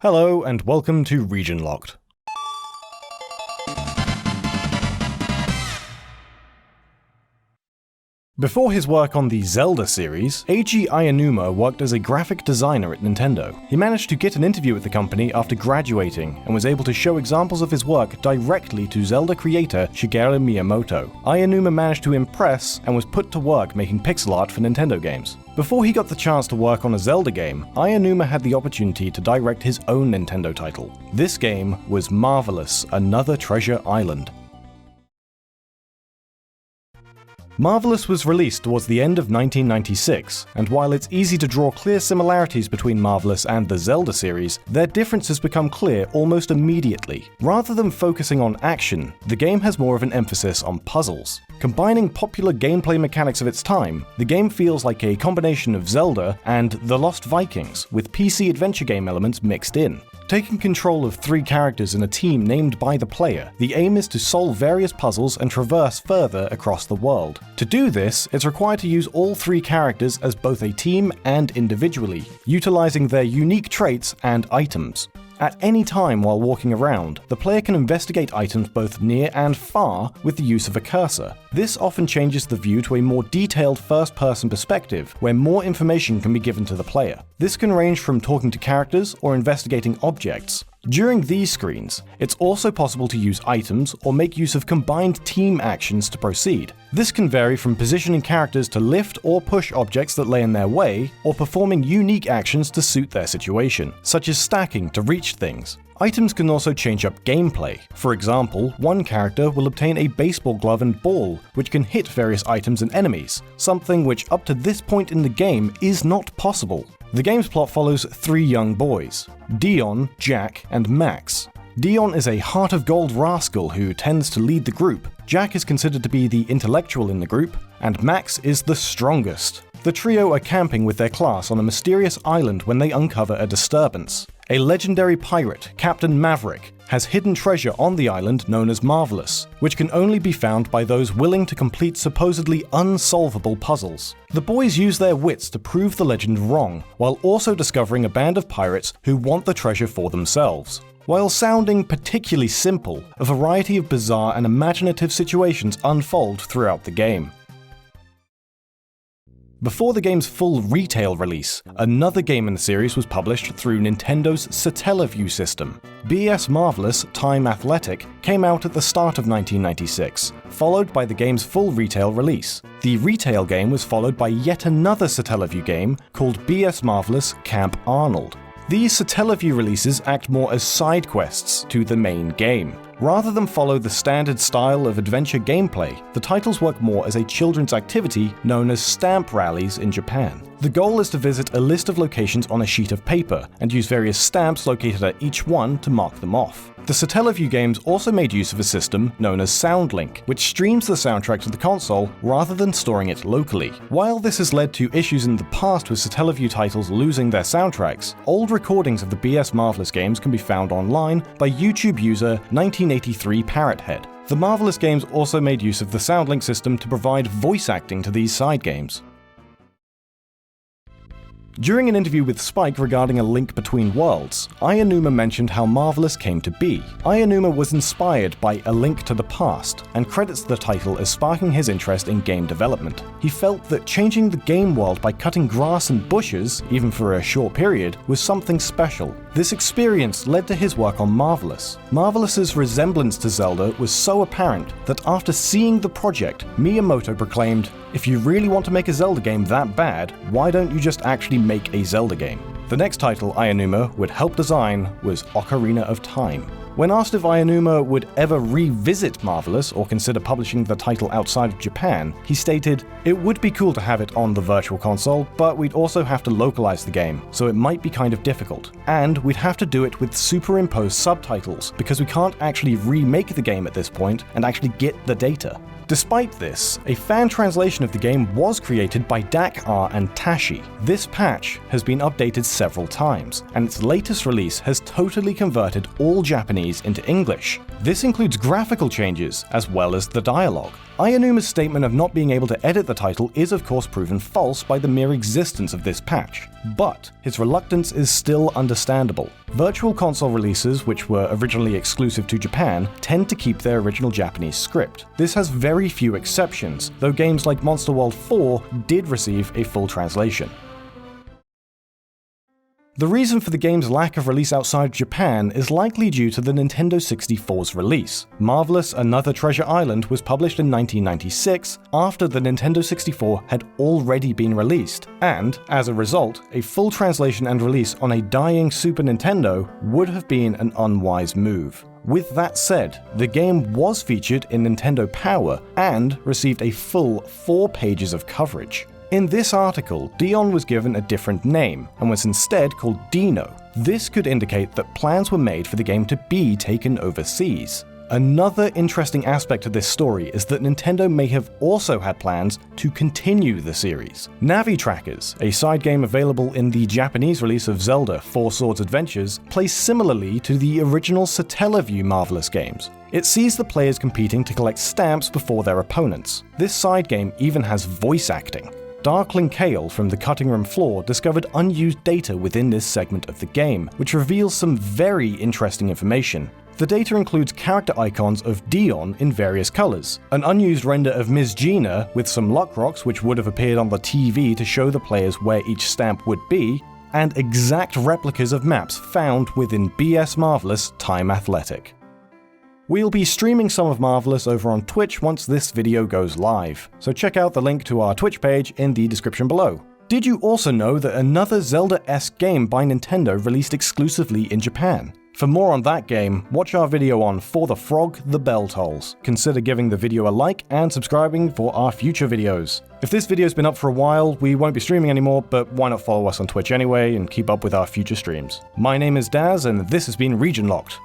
Hello and welcome to Region Locked. Before his work on the Zelda series, Eiji Aonuma worked as a graphic designer at Nintendo. He managed to get an interview with the company after graduating and was able to show examples of his work directly to Zelda creator Shigeru Miyamoto. Aonuma managed to impress and was put to work making pixel art for Nintendo games. Before he got the chance to work on a Zelda game, Aonuma had the opportunity to direct his own Nintendo title. This game was Marvelous: Another Treasure Island. Marvelous was released towards the end of 1996, and while it's easy to draw clear similarities between Marvelous and the Zelda series, their differences become clear almost immediately. Rather than focusing on action, the game has more of an emphasis on puzzles. Combining popular gameplay mechanics of its time, the game feels like a combination of Zelda and The Lost Vikings, with PC adventure game elements mixed in. Taking control of 3 characters in a team named by the player, the aim is to solve various puzzles and traverse further across the world. To do this, it's required to use all 3 characters as both a team and individually, utilizing their unique traits and items. At any time while walking around, the player can investigate items both near and far with the use of a cursor. This often changes the view to a more detailed first-person perspective, where more information can be given to the player. This can range from talking to characters or investigating objects. During these screens, it's also possible to use items or make use of combined team actions to proceed. This can vary from positioning characters to lift or push objects that lay in their way, or performing unique actions to suit their situation, such as stacking to reach things. Items can also change up gameplay. For example, one character will obtain a baseball glove and ball, which can hit various items and enemies, something which up to this point in the game is not possible. The game's plot follows 3 young boys: Dion, Jack, and Max. Dion is a heart of gold rascal who tends to lead the group. Jack is considered to be the intellectual in the group, and Max is the strongest. The trio are camping with their class on a mysterious island when they uncover a disturbance. A legendary pirate, Captain Maverick, has hidden treasure on the island known as Marvelous, which can only be found by those willing to complete supposedly unsolvable puzzles. The boys use their wits to prove the legend wrong, while also discovering a band of pirates who want the treasure for themselves. While sounding particularly simple, a variety of bizarre and imaginative situations unfold throughout the game. Before the game's full retail release, another game in the series was published through Nintendo's Satellaview system. BS Marvelous: Time Athletic came out at the start of 1996, followed by the game's full retail release. The retail game was followed by yet another Satellaview game called BS Marvelous: Camp Arnold. These Satellaview releases act more as side quests to the main game. Rather than follow the standard style of adventure gameplay, the titles work more as a children's activity known as stamp rallies in Japan. The goal is to visit a list of locations on a sheet of paper and use various stamps located at each one to mark them off. The Satellaview games also made use of a system known as SoundLink, which streams the soundtrack to the console rather than storing it locally. While this has led to issues in the past with Satellaview titles losing their soundtracks, old recordings of the BS Marvelous games can be found online by YouTube user 1983 Parrothead. The Marvelous games also made use of the SoundLink system to provide voice acting to these side games. During an interview with Spike regarding a link between worlds, Aonuma mentioned how Marvelous came to be. Aonuma was inspired by A Link to the Past, and credits the title as sparking his interest in game development. He felt that changing the game world by cutting grass and bushes, even for a short period, was something special. This experience led to his work on Marvelous. Marvelous's resemblance to Zelda was so apparent that after seeing the project, Miyamoto proclaimed, "If you really want to make a Zelda game that bad, why don't you just actually make a Zelda game?" The next title Aonuma would help design was Ocarina of Time. When asked if Aonuma would ever revisit Marvelous or consider publishing the title outside of Japan, he stated, "It would be cool to have it on the Virtual Console, but we'd also have to localize the game, so it might be kind of difficult. And we'd have to do it with superimposed subtitles, because we can't actually remake the game at this point and actually get the data." Despite this, a fan translation of the game was created by Dak R and Tashi. This patch has been updated several times, and its latest release has totally converted all Japanese into English. This includes graphical changes, as well as the dialogue. Aonuma's statement of not being able to edit the title is of course proven false by the mere existence of this patch, but his reluctance is still understandable. Virtual console releases, which were originally exclusive to Japan, tend to keep their original Japanese script. This has very few exceptions, though games like Monster World 4 did receive a full translation. The reason for the game's lack of release outside Japan is likely due to the Nintendo 64's release. Marvelous Another Treasure Island was published in 1996 after the Nintendo 64 had already been released, and, as a result, a full translation and release on a dying Super Nintendo would have been an unwise move. With that said, the game was featured in Nintendo Power and received a full 4 pages of coverage. In this article, Dion was given a different name and was instead called Dino. This could indicate that plans were made for the game to be taken overseas. Another interesting aspect of this story is that Nintendo may have also had plans to continue the series. Navi Trackers, a side game available in the Japanese release of Zelda 4 Swords Adventures, plays similarly to the original Satellaview Marvelous games. It sees the players competing to collect stamps before their opponents. This side game even has voice acting. Darkling Kale from the Cutting Room Floor discovered unused data within this segment of the game, which reveals some very interesting information. The data includes character icons of Dion in various colors, an unused render of Ms. Gina with some luck rocks which would have appeared on the TV to show the players where each stamp would be, and exact replicas of maps found within BS Marvelous Time Athletic. We'll be streaming some of Marvelous over on Twitch once this video goes live, so check out the link to our Twitch page in the description below. Did you also know that another Zelda-esque game by Nintendo released exclusively in Japan? For more on that game, watch our video on For the Frog, the Bell Tolls. Consider giving the video a like and subscribing for our future videos. If this video's been up for a while, we won't be streaming anymore, but why not follow us on Twitch anyway and keep up with our future streams. My name is Dazz, and this has been Region Locked.